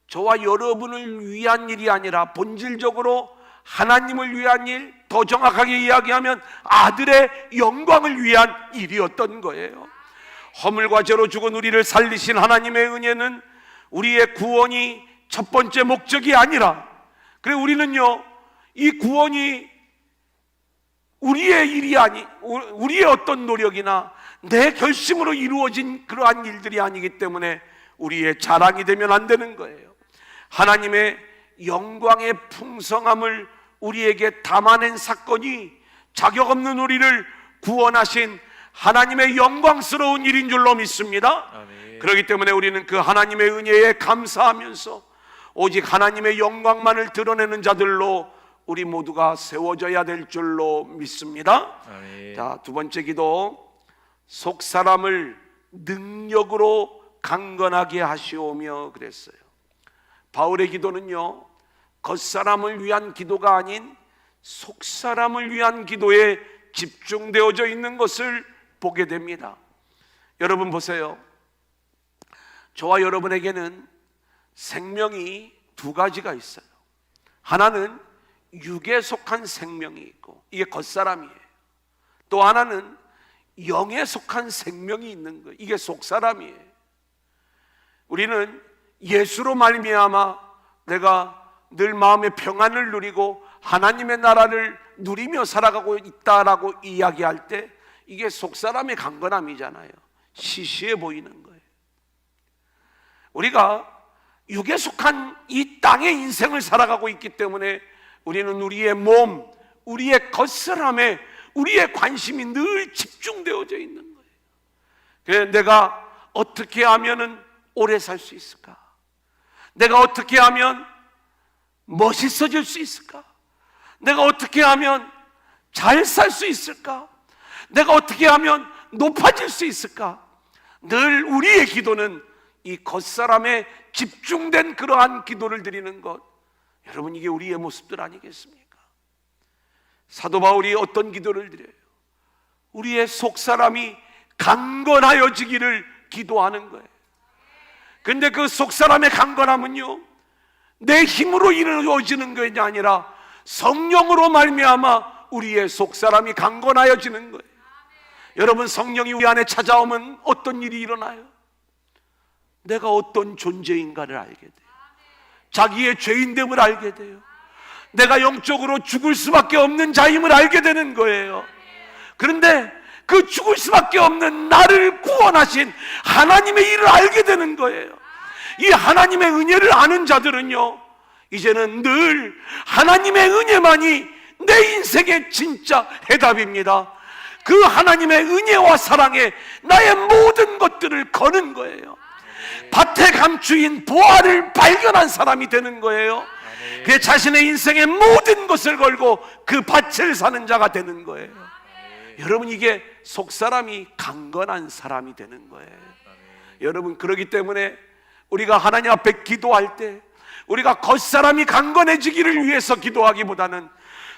저와 여러분을 위한 일이 아니라 본질적으로 하나님을 위한 일, 더 정확하게 이야기하면 아들의 영광을 위한 일이었던 거예요. 허물과 죄로 죽은 우리를 살리신 하나님의 은혜는 우리의 구원이 첫 번째 목적이 아니라, 그래 우리는요, 이 구원이 우리의 일이 우리의 어떤 노력이나 내 결심으로 이루어진 그러한 일들이 아니기 때문에 우리의 자랑이 되면 안 되는 거예요. 하나님의 영광의 풍성함을 우리에게 담아낸 사건이 자격 없는 우리를 구원하신 하나님의 영광스러운 일인 줄로 믿습니다. 아멘. 그렇기 때문에 우리는 그 하나님의 은혜에 감사하면서 오직 하나님의 영광만을 드러내는 자들로 우리 모두가 세워져야 될 줄로 믿습니다. 아멘. 자, 두 번째 기도, 속 사람을 능력으로 강건하게 하시오며 그랬어요. 바울의 기도는요, 겉사람을 위한 기도가 아닌 속 사람을 위한 기도에 집중되어져 있는 것을 보게 됩니다. 여러분 보세요. 저와 여러분에게는 생명이 두 가지가 있어요. 하나는 육에 속한 생명이 있고, 이게 겉사람이에요. 또 하나는 영에 속한 생명이 있는 거예요. 이게 속사람이에요. 우리는 예수로 말미암아 내가 늘 마음의 평안을 누리고 하나님의 나라를 누리며 살아가고 있다라고 이야기할 때 이게 속사람의 강건함이잖아요. 시시해 보이는 거예요. 우리가 육에 속한 이 땅의 인생을 살아가고 있기 때문에 우리는 우리의 몸, 우리의 겉사람에 우리의 관심이 늘 집중되어져 있는 거예요. 그래서 내가 어떻게 하면은 오래 살 수 있을까? 내가 어떻게 하면 멋있어질 수 있을까? 내가 어떻게 하면 잘 살 수 있을까? 내가 어떻게 하면 높아질 수 있을까? 늘 우리의 기도는 이 겉사람에 집중된 그러한 기도를 드리는 것. 여러분, 이게 우리의 모습들 아니겠습니까? 사도 바울이 어떤 기도를 드려요? 우리의 속사람이 강건하여지기를 기도하는 거예요. 근데 그 속사람의 강건함은요, 내 힘으로 이루어지는 것이 아니라 성령으로 말미암아 우리의 속사람이 강건하여지는 거예요. 여러분, 성령이 우리 안에 찾아오면 어떤 일이 일어나요? 내가 어떤 존재인가를 알게 돼요. 자기의 죄인됨을 알게 돼요. 내가 영적으로 죽을 수밖에 없는 자임을 알게 되는 거예요. 그런데 그 죽을 수밖에 없는 나를 구원하신 하나님의 일을 알게 되는 거예요. 이 하나님의 은혜를 아는 자들은요, 이제는 늘 하나님의 은혜만이 내 인생의 진짜 해답입니다. 그 하나님의 은혜와 사랑에 나의 모든 것들을 거는 거예요. 밭에 감추인 보화를 발견한 사람이 되는 거예요. 그 자신의 인생의 모든 것을 걸고 그 밭을 사는 자가 되는 거예요. 여러분, 이게 속사람이 강건한 사람이 되는 거예요. 여러분, 그렇기 때문에 우리가 하나님 앞에 기도할 때 우리가 겉사람이 강건해지기를 위해서 기도하기보다는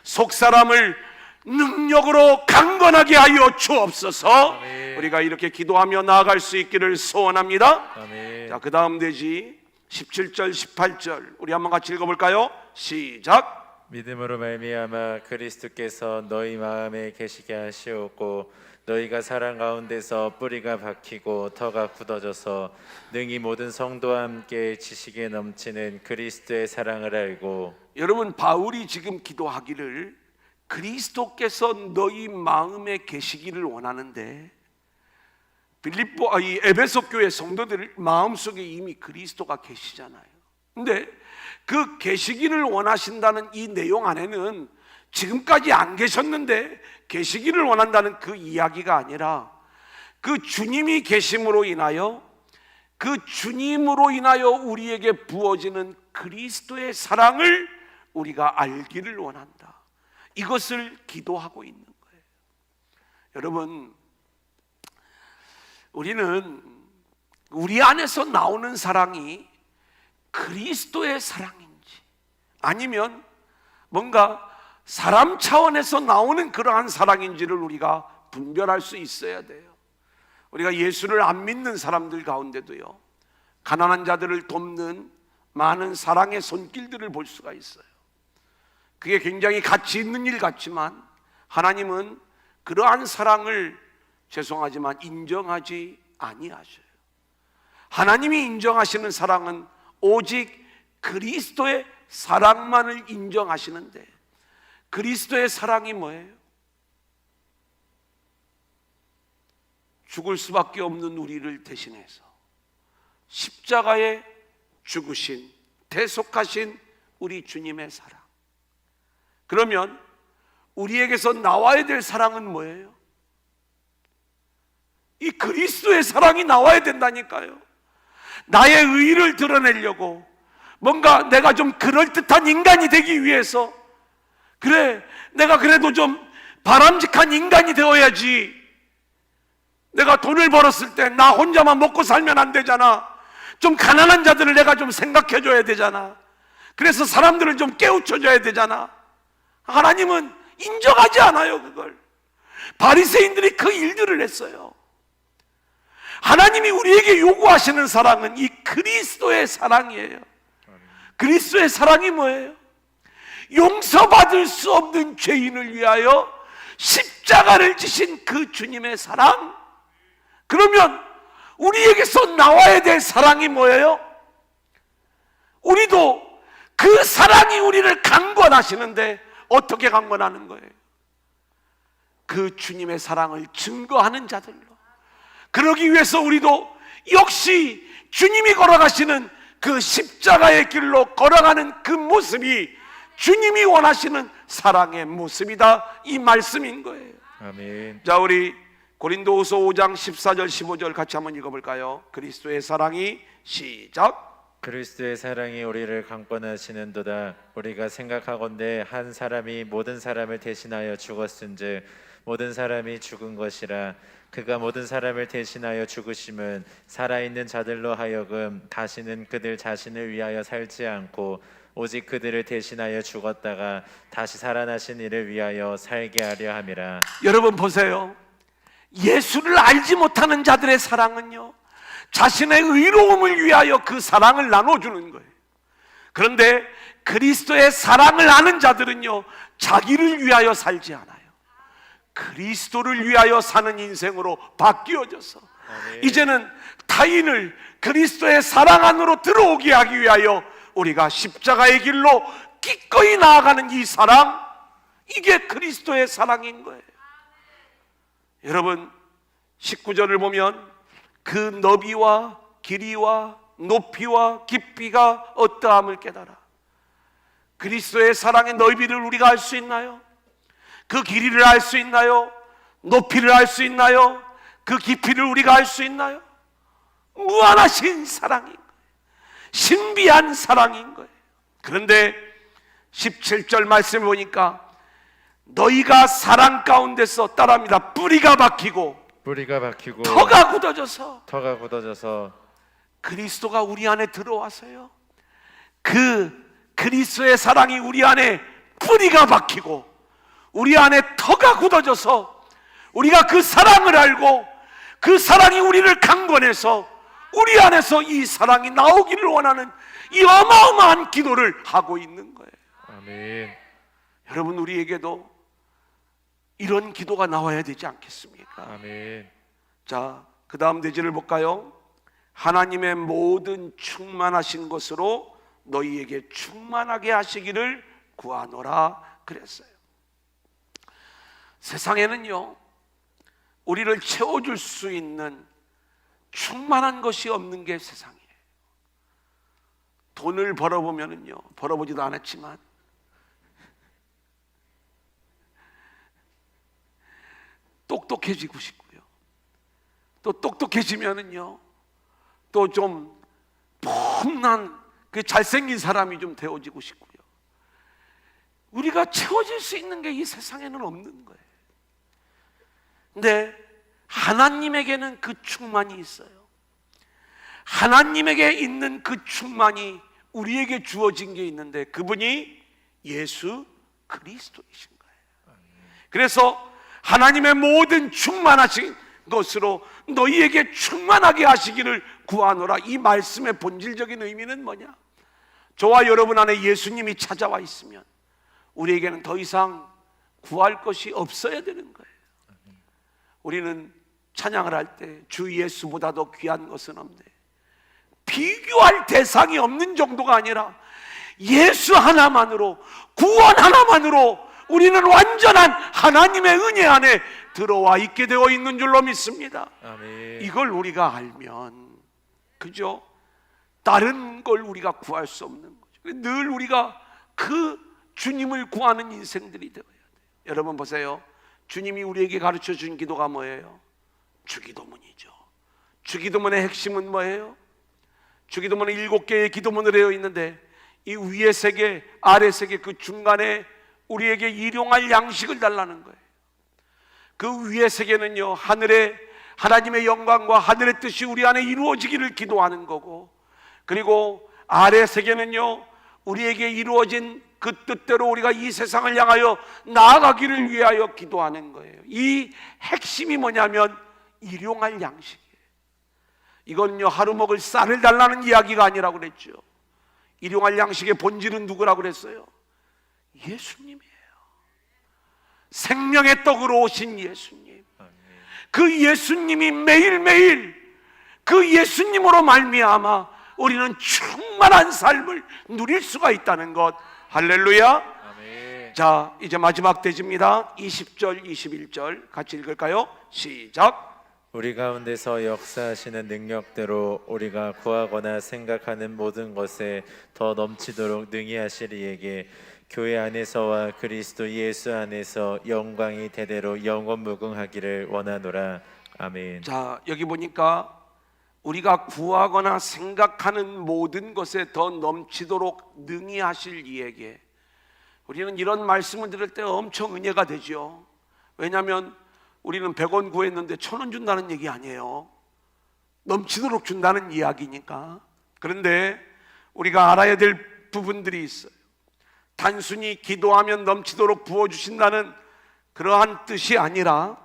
속사람을 능력으로 강건하게 하여 주옵소서. 아멘. 우리가 이렇게 기도하며 나아갈 수 있기를 소원합니다. 아멘. 자, 그 다음 되지 17절 18절 우리 한번 같이 읽어볼까요? 시작. 믿음으로 말미암아 그리스도께서 너희 마음에 계시게 하시었고 너희가 사랑 가운데서 뿌리가 박히고 터가 굳어져서 능히 모든 성도와 함께 지식에 넘치는 그리스도의 사랑을 알고. 여러분, 바울이 지금 기도하기를 그리스도께서 너희 마음에 계시기를 원하는데, 이 에베소 교회 성도들 마음속에 이미 그리스도가 계시잖아요. 근데 그 계시기를 원하신다는 이 내용 안에는 지금까지 안 계셨는데 계시기를 원한다는 그 이야기가 아니라, 그 주님이 계심으로 인하여, 그 주님으로 인하여 우리에게 부어지는 그리스도의 사랑을 우리가 알기를 원한다. 이것을 기도하고 있는 거예요. 여러분, 우리는 우리 안에서 나오는 사랑이 그리스도의 사랑인지 아니면 뭔가 사람 차원에서 나오는 그러한 사랑인지를 우리가 분별할 수 있어야 돼요. 우리가 예수를 안 믿는 사람들 가운데도요, 가난한 자들을 돕는 많은 사랑의 손길들을 볼 수가 있어요. 그게 굉장히 가치 있는 일 같지만 하나님은 그러한 사랑을 죄송하지만 인정하지 아니하셔요. 하나님이 인정하시는 사랑은 오직 그리스도의 사랑만을 인정하시는데, 그리스도의 사랑이 뭐예요? 죽을 수밖에 없는 우리를 대신해서 십자가에 죽으신, 대속하신 우리 주님의 사랑. 그러면 우리에게서 나와야 될 사랑은 뭐예요? 이 그리스도의 사랑이 나와야 된다니까요. 나의 의의를 드러내려고, 뭔가 내가 좀 그럴듯한 인간이 되기 위해서, 그래, 내가 그래도 좀 바람직한 인간이 되어야지. 내가 돈을 벌었을 때 나 혼자만 먹고 살면 안 되잖아. 좀 가난한 자들을 내가 좀 생각해 줘야 되잖아. 그래서 사람들을 좀 깨우쳐 줘야 되잖아. 하나님은 인정하지 않아요, 그걸. 바리새인들이 그 일들을 했어요. 하나님이 우리에게 요구하시는 사랑은 이 그리스도의 사랑이에요. 그리스도의 사랑이 뭐예요? 용서받을 수 없는 죄인을 위하여 십자가를 지신 그 주님의 사랑. 그러면 우리에게서 나와야 될 사랑이 뭐예요? 우리도 그 사랑이 우리를 강권하시는데 어떻게 강권하는 거예요? 그 주님의 사랑을 증거하는 자들로. 그러기 위해서 우리도 역시 주님이 걸어가시는 그 십자가의 길로 걸어가는 그 모습이 주님이 원하시는 사랑의 모습이다, 이 말씀인 거예요. 아멘. 자, 우리 고린도후서 5장 14절 15절 같이 한번 읽어볼까요? 그리스도의 사랑이 시작. 그리스도의 사랑이 우리를 강권하시는도다. 우리가 생각하건대 한 사람이 모든 사람을 대신하여 죽었은즉 모든 사람이 죽은 것이라. 그가 모든 사람을 대신하여 죽으심은 살아있는 자들로 하여금 다시는 그들 자신을 위하여 살지 않고 오직 그들을 대신하여 죽었다가 다시 살아나신 이를 위하여 살게 하려 함이라. 여러분 보세요. 예수를 알지 못하는 자들의 사랑은요, 자신의 의로움을 위하여 그 사랑을 나눠주는 거예요. 그런데 그리스도의 사랑을 아는 자들은요, 자기를 위하여 살지 않아요. 그리스도를 위하여 사는 인생으로 바뀌어져서 아멘. 이제는 타인을 그리스도의 사랑 안으로 들어오게 하기 위하여 우리가 십자가의 길로 기꺼이 나아가는 이 사랑, 이게 그리스도의 사랑인 거예요. 여러분 19절을 보면 그 너비와 길이와 높이와 깊이가 어떠함을 깨달아. 그리스도의 사랑의 너비를 우리가 알 수 있나요? 그 길이를 알 수 있나요? 높이를 알 수 있나요? 그 깊이를 우리가 알 수 있나요? 무한하신 사랑인 거예요. 신비한 사랑인 거예요. 그런데 17절 말씀을 보니까 너희가 사랑 가운데서 따라합니다. 뿌리가 박히고 터가 굳어져서 그리스도가 우리 안에 들어와서요, 그 그리스도의 사랑이 우리 안에 뿌리가 박히고 우리 안에 터가 굳어져서 우리가 그 사랑을 알고 그 사랑이 우리를 강권해서 우리 안에서 이 사랑이 나오기를 원하는 이 어마어마한 기도를 하고 있는 거예요. 아멘. 여러분 우리에게도 이런 기도가 나와야 되지 않겠습니까? 아멘. 자, 그 다음 대지를 볼까요? 하나님의 모든 충만하신 것으로 너희에게 충만하게 하시기를 구하노라 그랬어요. 세상에는요, 우리를 채워줄 수 있는 충만한 것이 없는 게 세상이에요. 돈을 벌어보면은요, 벌어보지도 않았지만 똑똑해지고 싶고요, 또 똑똑해지면은요 또 좀 폼난 그 잘생긴 사람이 좀 되어지고 싶고요. 우리가 채워질 수 있는 게 이 세상에는 없는 거예요. 근데 하나님에게는 그 충만이 있어요. 하나님에게 있는 그 충만이 우리에게 주어진 게 있는데 그분이 예수 그리스도이신 거예요. 그래서 하나님의 모든 충만하신 것으로 너희에게 충만하게 하시기를 구하노라. 이 말씀의 본질적인 의미는 뭐냐? 저와 여러분 안에 예수님이 찾아와 있으면 우리에게는 더 이상 구할 것이 없어야 되는 거예요. 우리는 찬양을 할 때 주 예수보다도 귀한 것은 없네, 비교할 대상이 없는 정도가 아니라 예수 하나만으로, 구원 하나만으로 우리는 완전한 하나님의 은혜 안에 들어와 있게 되어 있는 줄로 믿습니다. 아멘. 이걸 우리가 알면, 그죠? 다른 걸 우리가 구할 수 없는 거죠. 늘 우리가 그 주님을 구하는 인생들이 되어야 돼요. 여러분 보세요. 주님이 우리에게 가르쳐 준 기도가 뭐예요? 주기도문이죠. 주기도문의 핵심은 뭐예요? 주기도문은 7개의 기도문으로 되어 있는데 이 위의 세 개, 아래 세 개, 그 중간에 우리에게 일용할 양식을 달라는 거예요. 그 위의 세 개는요, 하늘의 하나님의 영광과 하늘의 뜻이 우리 안에 이루어지기를 기도하는 거고, 그리고 아래 세 개는요, 우리에게 이루어진 그 뜻대로 우리가 이 세상을 향하여 나아가기를 위하여 기도하는 거예요. 이 핵심이 뭐냐면 일용할 양식이에요. 이건요, 하루 먹을 쌀을 달라는 이야기가 아니라고 그랬죠. 일용할 양식의 본질은 누구라고 그랬어요? 예수님이에요. 생명의 떡으로 오신 예수님. 그 예수님이 매일매일 그 예수님으로 말미암아 우리는 충만한 삶을 누릴 수가 있다는 것. 할렐루야. 아멘. 자, 이제 마지막 대지입니다. 20절 21절 같이 읽을까요? 시작. 우리 가운데서 역사하시는 능력대로 우리가 구하거나 생각하는 모든 것에 더 넘치도록 능히 하시리에게 교회 안에서와 그리스도 예수 안에서 영광이 대대로 영원무궁하기를 원하노라. 아멘. 자, 여기 보니까 우리가 구하거나 생각하는 모든 것에 더 넘치도록 능히 하실 이에게, 우리는 이런 말씀을 들을 때 엄청 은혜가 되죠. 왜냐하면 우리는 100원 구했는데 1000원 준다는 얘기 아니에요. 넘치도록 준다는 이야기니까. 그런데 우리가 알아야 될 부분들이 있어요. 단순히 기도하면 넘치도록 부어주신다는 그러한 뜻이 아니라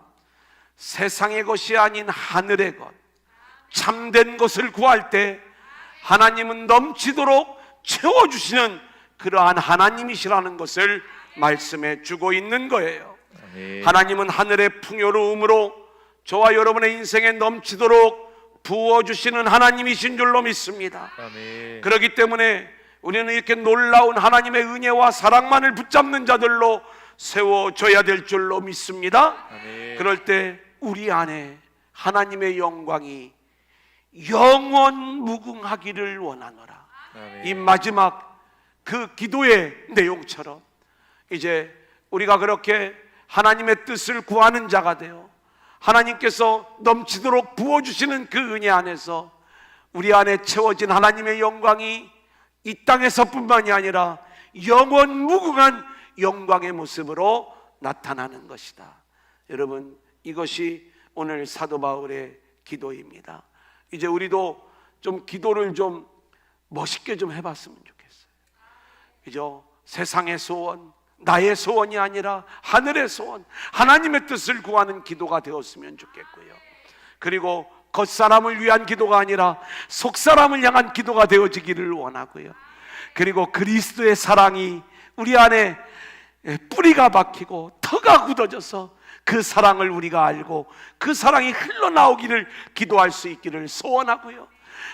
세상의 것이 아닌 하늘의 것, 참된 것을 구할 때 하나님은 넘치도록 채워주시는 그러한 하나님이시라는 것을 말씀해 주고 있는 거예요. 아멘. 하나님은 하늘의 풍요로움으로 저와 여러분의 인생에 넘치도록 부어주시는 하나님이신 줄로 믿습니다. 아멘. 그렇기 때문에 우리는 이렇게 놀라운 하나님의 은혜와 사랑만을 붙잡는 자들로 세워져야 될 줄로 믿습니다. 아멘. 그럴 때 우리 안에 하나님의 영광이 영원 무궁하기를 원하노라. 아멘. 이 마지막 그 기도의 내용처럼 이제 우리가 그렇게 하나님의 뜻을 구하는 자가 되어 하나님께서 넘치도록 부어주시는 그 은혜 안에서 우리 안에 채워진 하나님의 영광이 이 땅에서뿐만이 아니라 영원 무궁한 영광의 모습으로 나타나는 것이다. 여러분, 이것이 오늘 사도 바울의 기도입니다. 이제 우리도 좀 기도를 좀 멋있게 좀 해봤으면 좋겠어요. 그죠? 세상의 소원, 나의 소원이 아니라 하늘의 소원, 하나님의 뜻을 구하는 기도가 되었으면 좋겠고요. 그리고 겉사람을 위한 기도가 아니라 속사람을 향한 기도가 되어지기를 원하고요. 그리고 그리스도의 사랑이 우리 안에 뿌리가 박히고 터가 굳어져서 그 사랑을 우리가 알고 그 사랑이 흘러나오기를 기도할 수 있기를 소원하고요.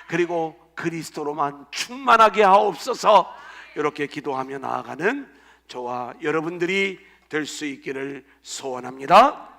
그리고 그리스도로만 충만하게 하옵소서. 이렇게 기도하며 나아가는 저와 여러분들이 될 수 있기를 소원합니다.